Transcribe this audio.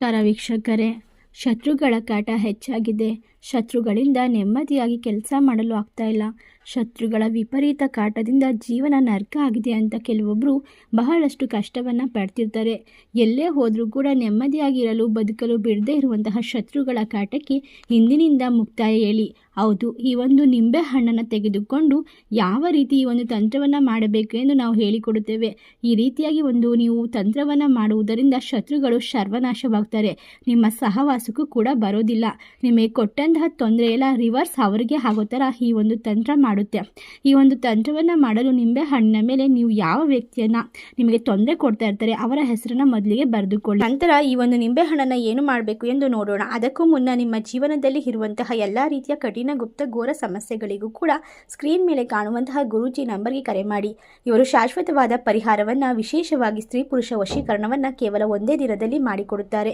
ನಮಸ್ಕಾರ ವೀಕ್ಷಕರೇ, ಶತ್ರುಗಳ ಕಾಟ ಹೆಚ್ಚಾಗಿದೆ. ಶತ್ರುಗಳಿಂದ ನೆಮ್ಮದಿಯಾಗಿ ಕೆಲಸ ಮಾಡಲು ಆಗ್ತಾ ಇಲ್ಲ. ಶತ್ರುಗಳ ವಿಪರೀತ ಕಾಟದಿಂದ ಜೀವನ ನರ್ಕ ಆಗಿದೆ ಅಂತ ಕೆಲವೊಬ್ಬರು ಬಹಳಷ್ಟು ಕಷ್ಟವನ್ನು ಪಡ್ತಿರ್ತಾರೆ. ಎಲ್ಲೇ ಹೋದರೂ ಕೂಡ ನೆಮ್ಮದಿಯಾಗಿರಲು ಬದುಕಲು ಬಿಡದೇ ಇರುವಂತಹ ಶತ್ರುಗಳ ಕಾಟಕ್ಕೆ ಇಂದಿನಿಂದ ಮುಕ್ತಾಯ ಹೇಳಿ. ಹೌದು, ಈ ಒಂದು ನಿಂಬೆ ಹಣ್ಣನ್ನು ತೆಗೆದುಕೊಂಡು ಯಾವ ರೀತಿ ಈ ಒಂದು ತಂತ್ರವನ್ನು ಮಾಡಬೇಕು ಎಂದು ನಾವು ಹೇಳಿಕೊಡುತ್ತೇವೆ. ಈ ರೀತಿಯಾಗಿ ನೀವು ತಂತ್ರವನ್ನು ಮಾಡುವುದರಿಂದ ಶತ್ರುಗಳು ಸರ್ವನಾಶವಾಗ್ತಾರೆ. ನಿಮ್ಮ ಸಹವಾಸಕ್ಕೂ ಕೂಡ ಬರೋದಿಲ್ಲ. ನಿಮಗೆ ಕೊಟ್ಟಂತಹ ತೊಂದರೆ ಎಲ್ಲ ರಿವರ್ಸ್ ಅವರಿಗೆ ಆಗೋ ಥರ ಈ ಒಂದು ತಂತ್ರ ಮಾಡುತ್ತೆ. ಈ ಒಂದು ತಂತ್ರವನ್ನು ಮಾಡಲು ನಿಂಬೆ ಹಣ್ಣಿನ ಮೇಲೆ ನೀವು ಯಾವ ವ್ಯಕ್ತಿಯನ್ನು ನಿಮಗೆ ತೊಂದರೆ ಕೊಡ್ತಾ ಇರ್ತಾರೆ ಅವರ ಹೆಸರನ್ನು ಮೊದಲಿಗೆ ಬರೆದುಕೊಳ್ಳಿ. ನಂತರ ಈ ಒಂದು ನಿಂಬೆ ಹಣ್ಣನ್ನು ಏನು ಮಾಡಬೇಕು ಎಂದು ನೋಡೋಣ. ಅದಕ್ಕೂ ಮುನ್ನ ನಿಮ್ಮ ಜೀವನದಲ್ಲಿ ಇರುವಂತಹ ಎಲ್ಲ ರೀತಿಯ ಕಠಿಣ ಗುಪ್ತ ಘೋರ ಸಮಸ್ಯೆಗಳಿಗೂ ಕೂಡ ಸ್ಕ್ರೀನ್ ಮೇಲೆ ಕಾಣುವಂತಹ ಗುರೂಜಿ ನಂಬರ್ಗೆ ಕರೆ ಮಾಡಿ. ಇವರು ಶಾಶ್ವತವಾದ ಪರಿಹಾರವನ್ನು, ವಿಶೇಷವಾಗಿ ಸ್ತ್ರೀ ಪುರುಷ ವಶೀಕರಣವನ್ನು ಕೇವಲ ಒಂದೇ ದಿನದಲ್ಲಿ ಮಾಡಿಕೊಡುತ್ತಾರೆ.